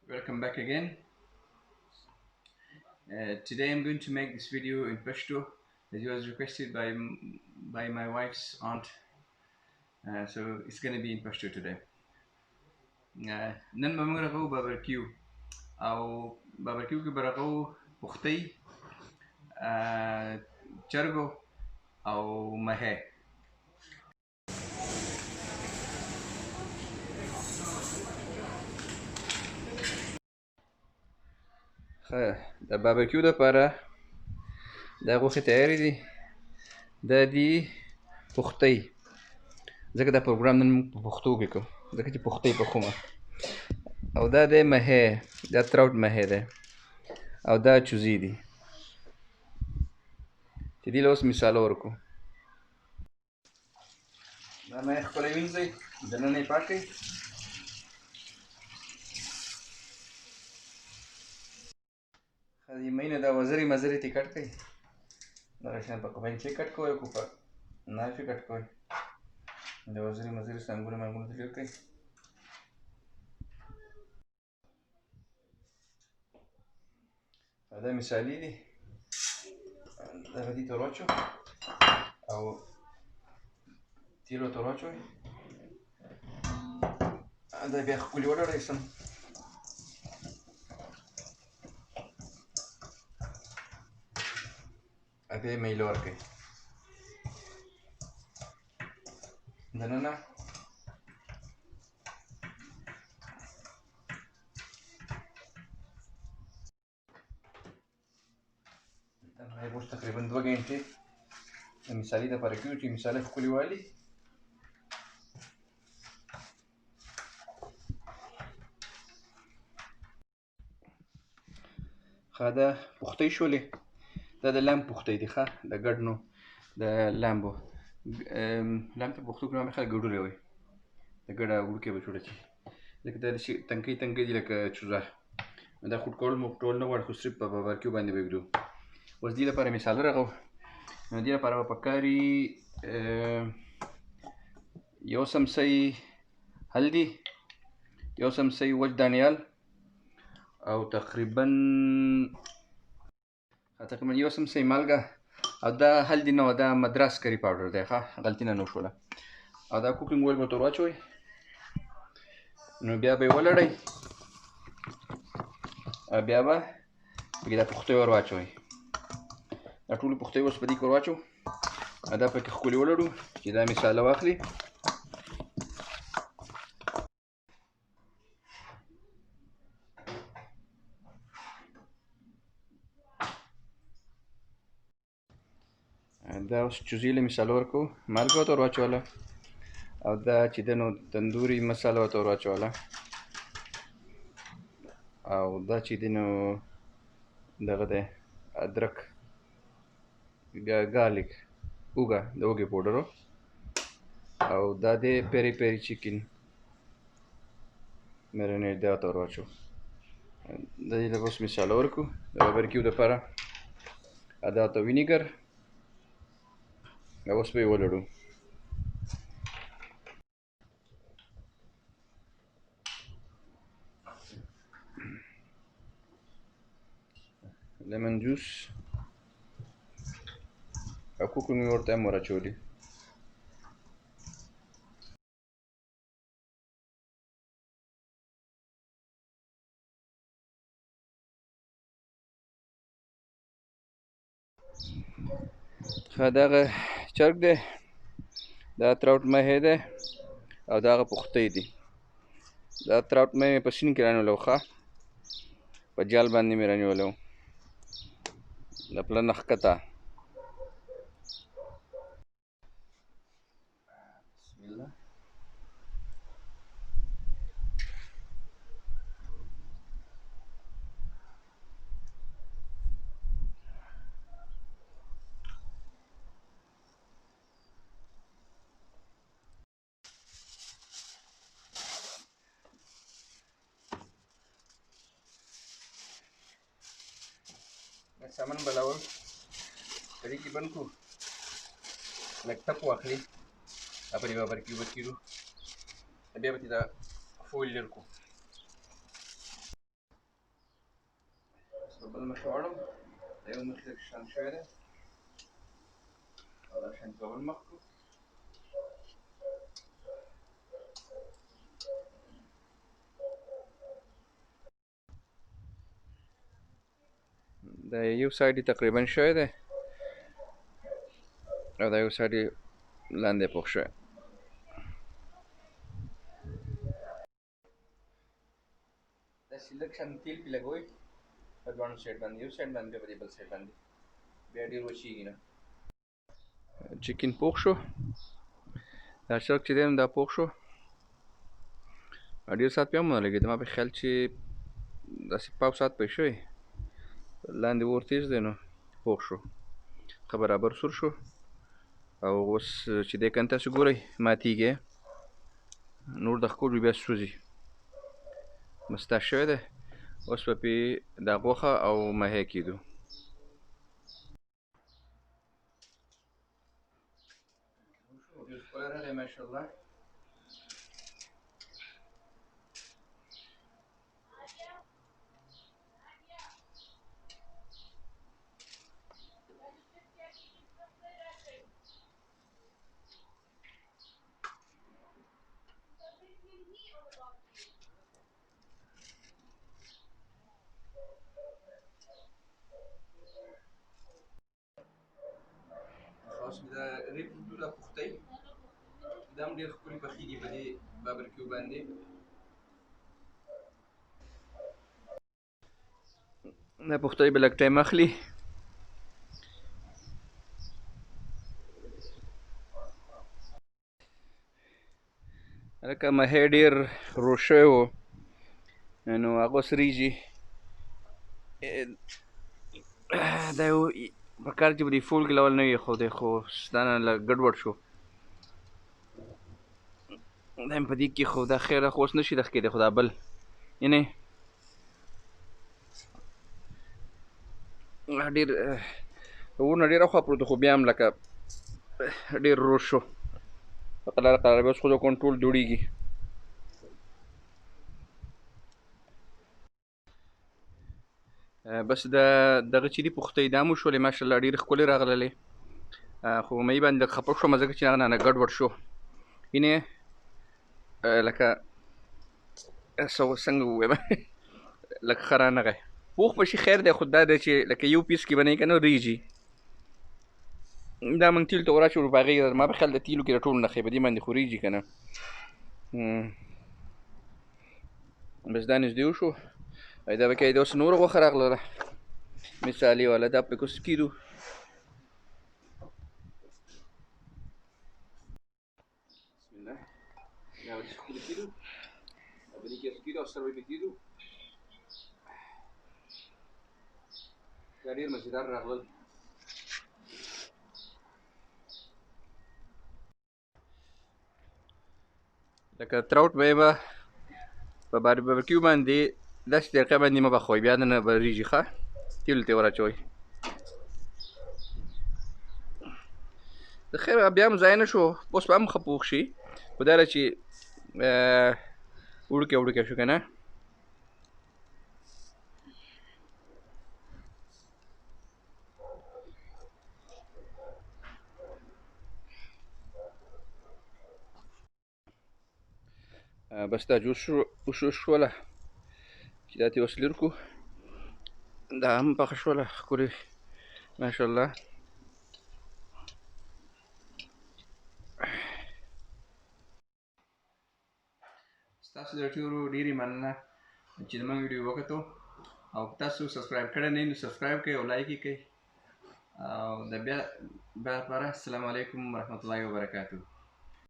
Welcome back again. Today I'm going to make this video in pushto as it was requested by my wife's aunt. So it's going to be in pushto today. نن به موږ رغو باربیکیو او باربیکیو کې به رغو پختۍ چرګو او مهی. د باربیکیو لپاره دا غوښې تیارې دي. دا دي پختۍ، ځکه دا پروګرام نن موږ په پښتو کې کوو، ځکه چې پختۍ پخومه. او دا دی مهی، دا تراوټ مهی دی، او دا چوزي دي چې دې له اوس مثاله ورکړو. دا مهی ښکلی وینځئ، دننه یې پاک کړئ. د مهي نه دا وزرې مزرې ترې کټ کړئ. دغه شیان په قبینچې کټ کوئ او په نایف یې کټ کوئ. د وزرې مزرې څنګونه منګونه ترې لرې کړئ. دا مثالي دي. دغه دې ته ور واچوو او تیلو ته ور واچوئ. دا بیا ښکلي وډړئ سم. بیا یې میله ورکړئ. دننه دا غوښ تقریبا 2 غنټې د مثالي دپاره کېږو چې مثاله ښکلې والي. دا پختۍ شولې. دا د لمب پختۍ دي. د ګډنو د لمبو لمب ته په پښتو کې نورمال خلک ګډولی وایي. د ګډه وړوکی به جوړه کړي، ځکه دا داسې تنکۍ تنکۍ دي لکه چوزه. دا خوټ کول مو ټول نه غواړي، خو صرف په باربیکیو باندې به ږدو. اوس دې لپاره مثاله رغو. نو دې لپاره به پکار وي 1 سمسۍ هلدي، 1 سمسۍ وچ دانیال، او تقریبا 1 سمسۍ مالګه. او دا هلدي نه و، دا مدراس کری پاوډر دی. غلطي نه وشوله. او دا کوکینګ اویل به ور واچوئ. نو بیا به یې ولړئ او بیا به پکې دا پختۍ ور واچوئ. دا ټولې پختۍ اوس په دې کې ور واچوو او دا پکې ښکلې ولړو چې دا مثاله واخلي. دا اوس چوزي له مثاله ورکوو. مالګه ورته ور واچوله او دا چې دی نو تندوري مساله ورته ور واچوله. او دا چې دی نو دغه دی ادرک، ګارلیک، اوږه، د اوږې پوډرو. او دا دی پیری پیری چکن مرینیټ، دا ورته ور واچوو. د دې لږ اوس مثاله ورکړو د باربیکیو دپاره. دا ورته وینیګر او اوس به یې ولړو. لیمن جوس او کوکینګ مې ورته هم ور اچولي. دغه چرګ دی، دا تراوټ مهی دی او دا هغه پختۍ دي. دا تراوټ مهی مې په سین کې رانیولی و، په جال باندې مې رانیولی و د پله نه ښکته. بسم الله. سامان بلاول کړي کې بند کړو، لږ تپ واخلي، پرې به باربیکیو به کېږدو، بیا به ترې دا فویل لرې کړو. بل مخې واړم دا یو مخې لږ شان شوی دی او دا شانتي به بل مخ کړو. دا یو سایډ یې تقریبا شوی دی او دا یو سایډ یې لاندې پوخ شوی. داسې لږ شان تیل پې لګوئ په دواړو سایډ باندې، یو سایډ باندې بیا په دې بل سایډ باندې، بیا ډېر وچېږي نه. چکن پوخ شو، دا چرګ چې دی نو دا پوخ شو. ډېر ساعت پې هم ونه لګېد، ما په خیال چې داسې پاو ساعت پې شوی. لاندې اور تیز دی نو پوخ شو، ښه برابر سور شو. او اوس چې دی کنه تاسو ګورئ ماتېږي، نور د ښکلو بیا سوځي. مستا شوی دی، اوس به پې دا غوښه او ماهی کېږدو. ډېر ښکلی راغی ماشاءالله. اوس دا ریب وروډو دا پختی، دا هم ډېر ښکلي پخېږي په دې بابرکیو باندې. دا پختی به لږ ټایم اخلي. هلکه ماهی ډېر روش شوی و نو هغه اوس ریږي. دا یو پکار چې په دې فولګې لول نه وي ایښودی، خو دا نه لږ ګډوډ شو. دا مې په دې کېښود، دا خیر خو اوس نه شي دغه کېدی، خو دا بل یعنې ډېر اور نه ډېر اخوا پروت خو بیا هم لکه ډېر روش شو. په قلاره قلاره بیا اوس خو د کنټرول جوړېږي. بس دغه چې دي پختی دا مو شولې ماشاءالله ډېرې ښکلې راغللې. خو مې باندې لږ خفه شوم ځکه چې هغه نه ګډوډ شو. یعنې لکه څنګه ووایم لږ ښه رانغی. پوخ به شي خیر دی، خو دا دی چې لکه یو پیس کې به نه یې که نه ریږي. دا موږ تیلو ته ور په هغې ما په خیال د تیلو کې د ټولو نښې په دې باندې خو ریږي که نه. بس دا نږدې وشو. دا به کې دا اوس نوره غوښه راغله مثالي والا، دا پرې کوس کېږدو. بسم الله، دا به داسې ښکلي کېږدو، دا به دې کې کېږدو او سر به یې پرې کېږدو. دا ډېر مزېدار راغلل. لکه تراوټ به یې به په باربیکیو باندې داسې طریقه باندې مه پخوئ، بیا دننه به ریږي. ښه تیلو ته یې ور اچوئ. خیر بیا هم ضایع نه شو، اوس به هم ښه پوخ شي، خو دا ده چې وړوکی وړوکی شو که نه. بس دا جوش شوله چې دا ترې اوس لرې کړو. دا هم پخه شوله ښکلې ماشاءالله. ستاسو د ټولو ډېرې مننه چې زموږ ویډیو وکتو، او تاسو سبسکرایب کړی نه وي نو سبسکرایب کړئ او لایک یې کړئ. او د بیا لپاره السلام علیکم ورحمة الله وبرکاتو.